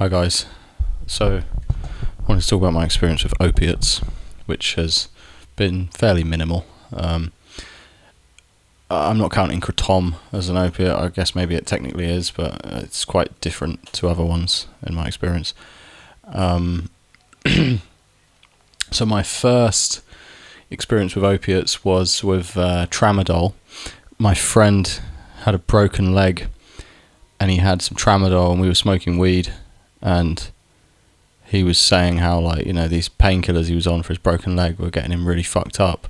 Hi guys. So I wanted to talk about my experience with opiates, which has been fairly minimal. I'm not counting kratom as an opiate. I guess maybe it technically is, but it's quite different to other ones in my experience. So my first experience with opiates was with tramadol. My friend had a broken leg and he had some tramadol, and we were smoking weed, and he was saying how, like, you know, these painkillers he was on for his broken leg were getting him really fucked up,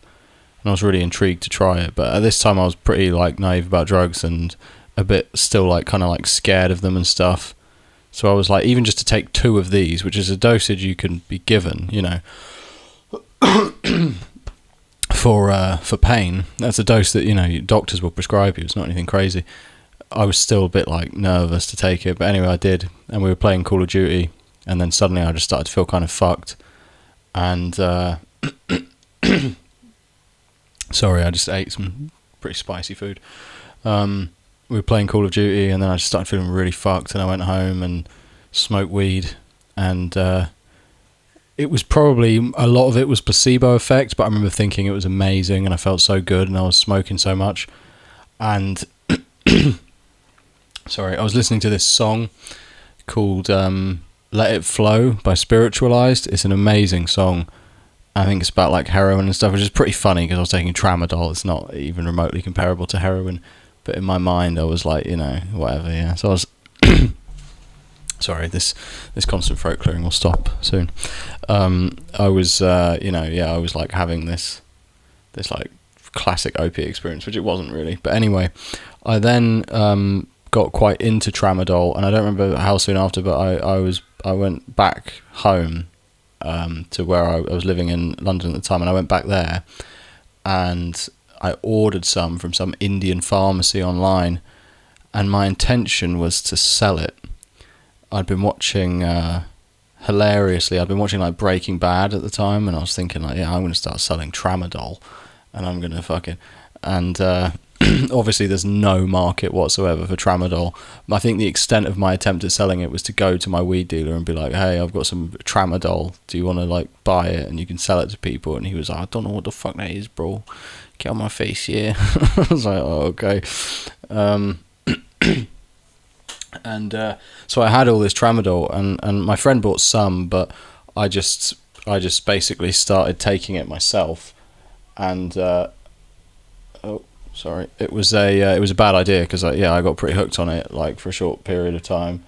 and I was really intrigued to try it. But at this time I was pretty like naive about drugs and a bit still like kind of like scared of them and stuff. So I was like, even just to take 2 of these, which is a dosage you can be given, you know, for pain, that's a dose that, you know, doctors will prescribe you. It's not anything crazy. I was still a bit like nervous to take it, but anyway I did, and we were playing Call of Duty, and then suddenly I just started to feel kind of fucked, and sorry, I just ate some pretty spicy food. We were playing Call of Duty, and then I just started feeling really fucked, and I went home and smoked weed, and it was probably, a lot of it was placebo effect, but I remember thinking it was amazing, and I felt so good, and I was smoking so much, and sorry, I was listening to this song called Let It Flow by Spiritualized. It's an amazing song. I think it's about like heroin and stuff, which is pretty funny because I was taking tramadol. It's not even remotely comparable to heroin, but in my mind I was like, you know, whatever, yeah. So I was sorry, this constant throat clearing will stop soon. I was I was like having this like classic opiate experience, which it wasn't really, but anyway, I then got quite into tramadol, and I don't remember how soon after, but I went back home to where I was living in London at the time, and I went back there and I ordered some from some Indian pharmacy online, and my intention was to sell it. I'd been watching like Breaking Bad at the time, and I was thinking like, yeah, I'm going to start selling tramadol, and I'm going to fucking, and obviously there's no market whatsoever for tramadol. I think the extent of my attempt at selling it was to go to my weed dealer and be like, hey, I've got some tramadol, do you want to like buy it and you can sell it to people? And he was like, I don't know what the fuck that is, bro, get on my face, yeah. I was like, oh, okay. And so I had all this tramadol, and my friend bought some, but I just basically started taking it myself, and sorry, it was a bad idea because I got pretty hooked on it like for a short period of time.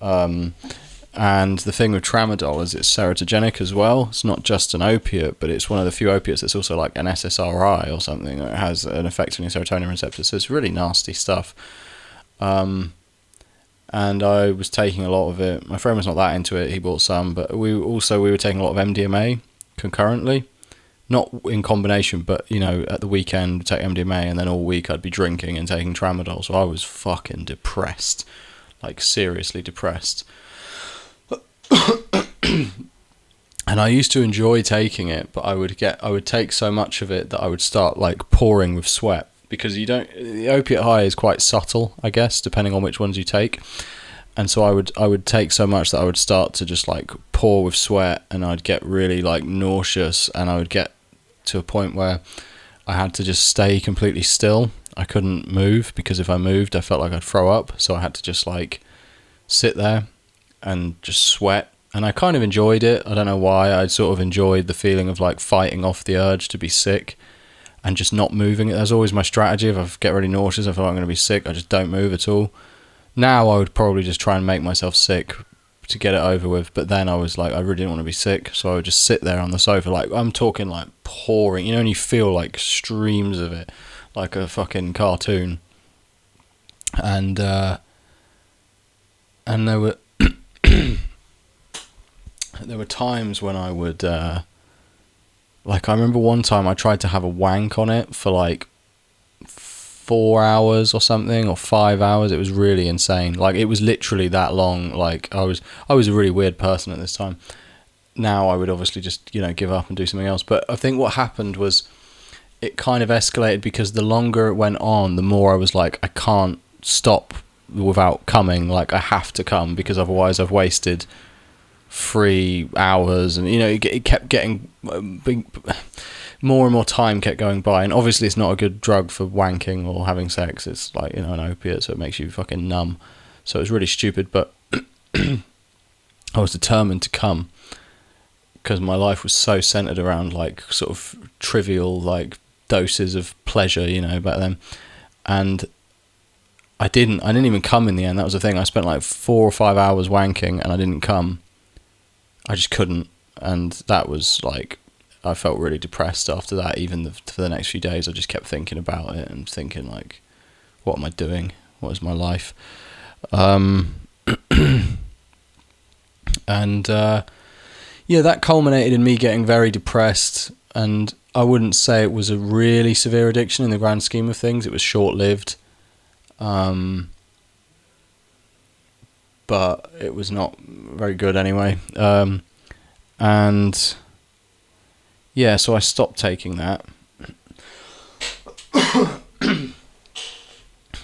And the thing with tramadol is it's serotogenic as well. It's not just an opiate, but it's one of the few opiates that's also like an SSRI or something that has an effect on your serotonin receptors. So it's really nasty stuff. And I was taking a lot of it. My friend was not that into it. He bought some, but we were taking a lot of MDMA concurrently. Not in combination, but, you know, at the weekend I'd take MDMA, and then all week I'd be drinking and taking tramadol. So I was fucking depressed, like seriously depressed. And I used to enjoy taking it, but I would take so much of it that I would start like pouring with sweat, because the opiate high is quite subtle, I guess, depending on which ones you take. And so I would take so much that I would start to just like pour with sweat, and I'd get really like nauseous, and I would get to a point where I had to just stay completely still. I couldn't move, because if I moved I felt like I'd throw up, so I had to just like sit there and just sweat. And I kind of enjoyed it. I don't know why. I sort of enjoyed the feeling of like fighting off the urge to be sick and just not moving. That's always my strategy. If I get really nauseous, I feel like I'm going to be sick, I just don't move at all. Now I would probably just try and make myself sick to get it over with, but then I was like, I really didn't want to be sick, so I would just sit there on the sofa, like, I'm talking like pouring, you know, and you feel like streams of it, like a fucking cartoon. And there were there were times when I would like, I remember one time I tried to have a wank on it for like 4 hours or something, or 5 hours. It was really insane. Like, it was literally that long. Like, I was a really weird person at this time. Now I would obviously just, you know, give up and do something else. But I think what happened was it kind of escalated, because the longer it went on, the more I was like, I can't stop without coming. Like, I have to come, because otherwise I've wasted 3 hours, and it kept getting more and more time kept going by. And obviously it's not a good drug for wanking or having sex. It's like, an opiate, so it makes you fucking numb. So it was really stupid, but I was determined to come, because my life was so centered around like sort of trivial like doses of pleasure, back then. And I didn't even come in the end. That was the thing. I spent like 4 or 5 hours wanking and I didn't come. I just couldn't. And that was like, I felt really depressed after that. Even for the next few days, I just kept thinking about it and thinking like, what am I doing? What is my life? And that culminated in me getting very depressed. And I wouldn't say it was a really severe addiction in the grand scheme of things. It was short-lived. But it was not very good anyway. And yeah, so I stopped taking that.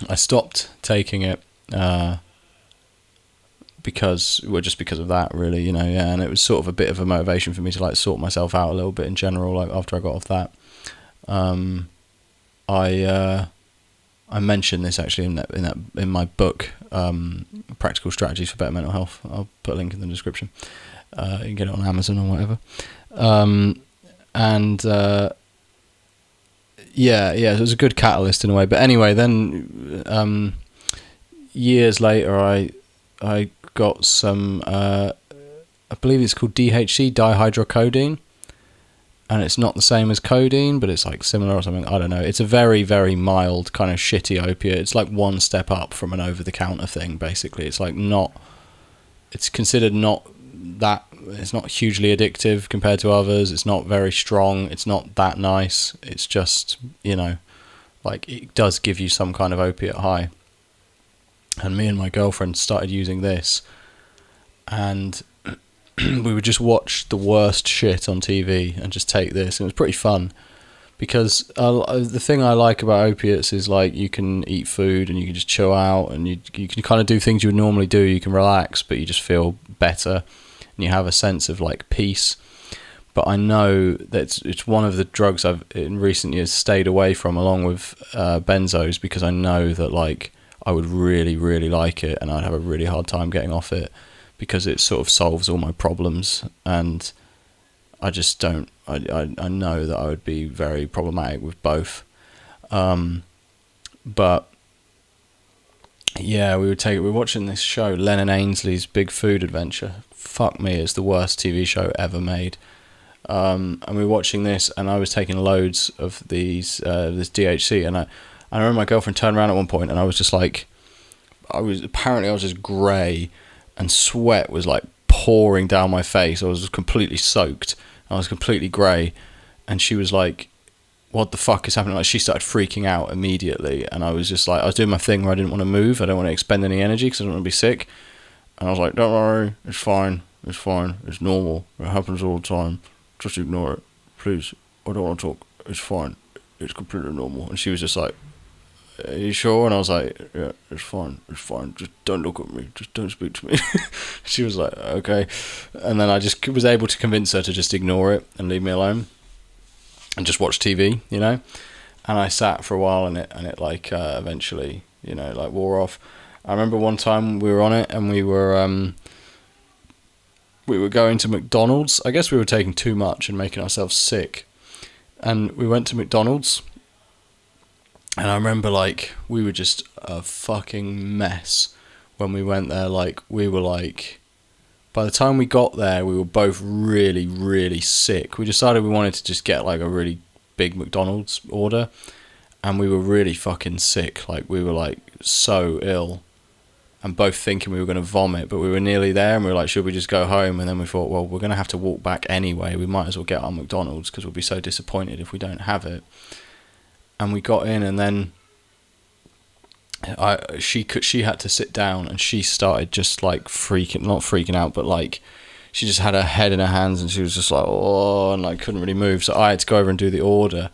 I stopped taking it because of that, really, and it was sort of a bit of a motivation for me to like sort myself out a little bit in general. Like after I got off that, I mentioned this actually in my book, Practical Strategies for Better Mental Health. I'll put a link in the description. You can get it on Amazon or whatever. It was a good catalyst in a way. But anyway, then years later, I got some, I believe it's called DHC, dihydrocodeine. And it's not the same as codeine, but it's like similar or something. I don't know. It's a very, very mild kind of shitty opiate. It's like one step up from an over-the-counter thing, basically. It's like it's considered not that, it's not hugely addictive compared to others. It's not very strong. It's not that nice. It's just, like it does give you some kind of opiate high. And me and my girlfriend started using this, and we would just watch the worst shit on TV and just take this. It was pretty fun, because the thing I like about opiates is like you can eat food and you can just chill out, and you can kind of do things you would normally do. You can relax, but you just feel better, and you have a sense of like peace. But I know that it's one of the drugs I've in recent years stayed away from, along with benzos, because I know that like I would really, really like it, and I'd have a really hard time getting off it, because it sort of solves all my problems, and I just don't. I know that I would be very problematic with both. But yeah, we were watching this show, Lennon Ainsley's Big Food Adventure. Fuck me, it's the worst TV show ever made. And we were watching this, and I was taking loads of this DHC, and I remember my girlfriend turned around at one point, and I was just like, I was just grey, and sweat was like pouring down my face. I was completely soaked. I was completely grey, and she was like, what the fuck is happening? Like, she started freaking out immediately, and I was just like, I was doing my thing where I didn't want to move. I don't want to expend any energy because I don't want to be sick. And I was like, don't worry, it's fine, it's normal, it happens all the time, just ignore it, please, I don't want to talk, it's fine, it's completely normal. And she was just like, are you sure? And I was like, yeah, it's fine, just don't look at me, just don't speak to me. She was like, okay. And then I just was able to convince her to just ignore it and leave me alone and just watch TV, And I sat for a while, and it like eventually, like wore off. I remember one time we were on it, and we were going to McDonald's. I guess we were taking too much and making ourselves sick, and we went to McDonald's. And I remember, like, we were just a fucking mess when we went there. Like, we were, like, by the time we got there, we were both really, really sick. We decided we wanted to just get, like, a really big McDonald's order. And we were really fucking sick. Like, we were, like, so ill. And both thinking we were going to vomit. But we were nearly there, and we were like, should we just go home? And then we thought, well, we're going to have to walk back anyway. We might as well get our McDonald's, because we'll be so disappointed if we don't have it. And we got in, and then she had to sit down, and she started just like not freaking out, but like she just had her head in her hands, and she was just like, oh, and like couldn't really move. So I had to go over and do the order,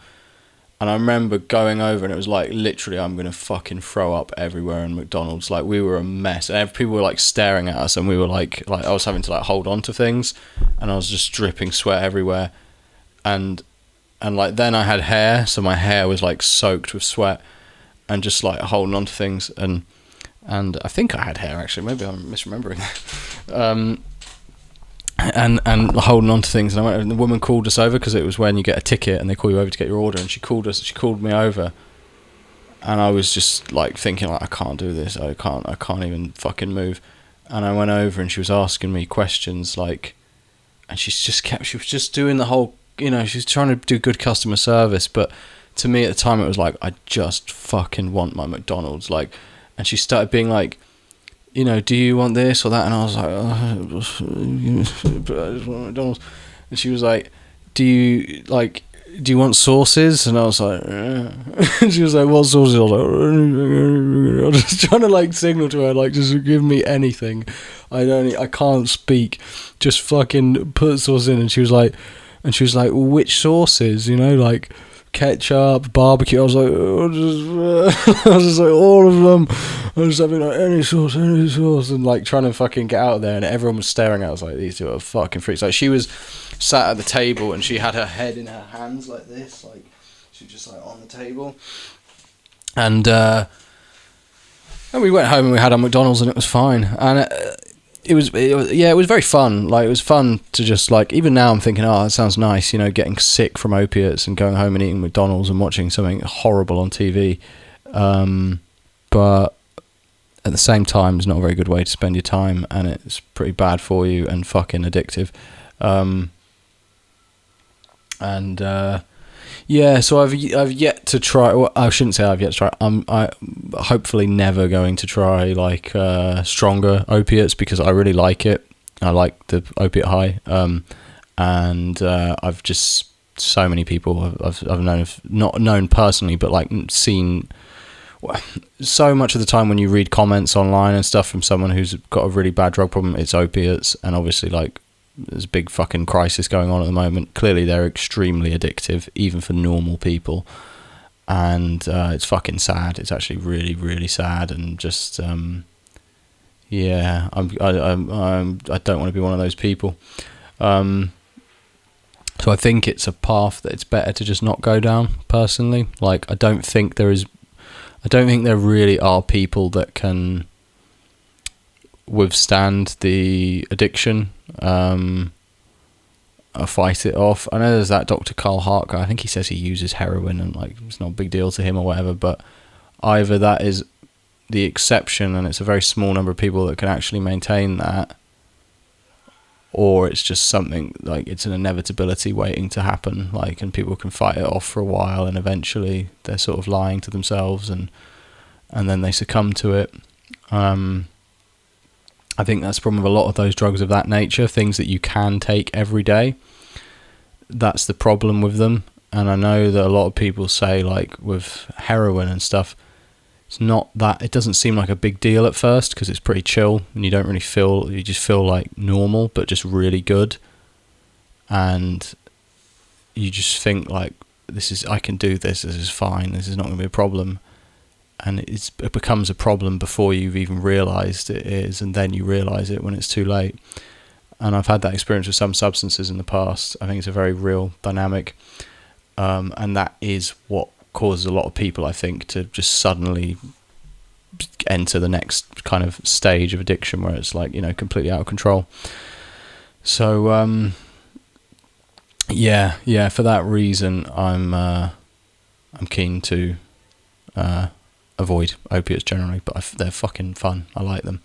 And I remember going over, and it was like literally, I'm gonna fucking throw up everywhere in McDonald's. Like, we were a mess, and people were like staring at us, and we were like I was having to like hold on to things, and I was just dripping sweat everywhere, and like then I had hair, so my hair was like soaked with sweat, and just like holding on to things, and I think I had hair actually. Maybe I'm misremembering. And holding on to things, and the woman called us over because it was when you get a ticket and they call you over to get your order, and she called me over, and I was just like thinking like, I can't do this, I can't even fucking move, and I went over and she was asking me questions like, and she was just doing the whole, she was trying to do good customer service, but to me at the time it was like, I just fucking want my McDonald's, like, and she started being like, do you want this or that? And I was like, I just want McDonald's. And she was like, do you want sauces? And I was like, yeah. And she was like, what sauces? I was like, I was just trying to like signal to her, like, just give me anything. I can't speak. Just fucking put sauce in. And she was like, well, which sauces? Like ketchup, barbecue. I was like, I was just like, all of them. I was having like any sauce, and like trying to fucking get out of there, and everyone was staring at us like, these two are fucking freaks. Like, she was sat at the table and she had her head in her hands like this, like she was just like on the table, and we went home and we had our McDonald's and it was fine, and it was very fun. Like, it was fun to just like, even now I'm thinking, oh, that sounds nice, getting sick from opiates and going home and eating McDonald's and watching something horrible on TV, but at the same time it's not a very good way to spend your time, and it's pretty bad for you and fucking addictive. So I've yet to try. Well, I shouldn't say I've yet to try. I'm hopefully never going to try like stronger opiates, because I really like it. I like the opiate high, and I've just, so many people I've known, not known personally, but like seen. So much of the time when you read comments online and stuff from someone who's got a really bad drug problem, it's opiates, and obviously like there's a big fucking crisis going on at the moment. Clearly they're extremely addictive, even for normal people, and it's fucking sad. It's actually really, really sad, and just I don't want to be one of those people. So I think it's a path that it's better to just not go down, personally. Like, I don't think there really are people that can withstand the addiction, or fight it off. I know there's that Dr. Carl Hart guy. I think he says he uses heroin and like it's not a big deal to him or whatever, but either that is the exception and it's a very small number of people that can actually maintain that, or it's just something like it's an inevitability waiting to happen, like, and people can fight it off for a while and eventually they're sort of lying to themselves and then they succumb to it. I think that's the problem with a lot of those drugs of that nature, things that you can take every day. That's the problem with them. And I know that a lot of people say, like with heroin and stuff, it's not that, it doesn't seem like a big deal at first because it's pretty chill and you don't really feel, you just feel like normal but just really good, and you just think like, I can do this is fine, this is not going to be a problem. And it becomes a problem before you've even realised it is, and then you realise it when it's too late. And I've had that experience with some substances in the past. I think it's a very real dynamic, and that is what causes a lot of people, I think, to just suddenly enter the next kind of stage of addiction where it's like, completely out of control. So for that reason I'm keen to avoid opiates generally, but they're fucking fun. I like them.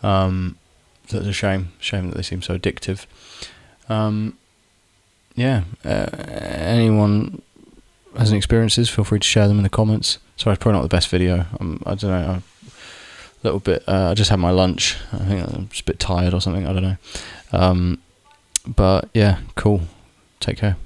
So it's a shame that they seem so addictive. Anyone has any experiences, feel free to share them in the comments. Sorry, it's probably not the best video. I don't know, I'm a little bit, I just had my lunch. I think I'm just a bit tired or something, I don't know. But yeah, cool. Take care.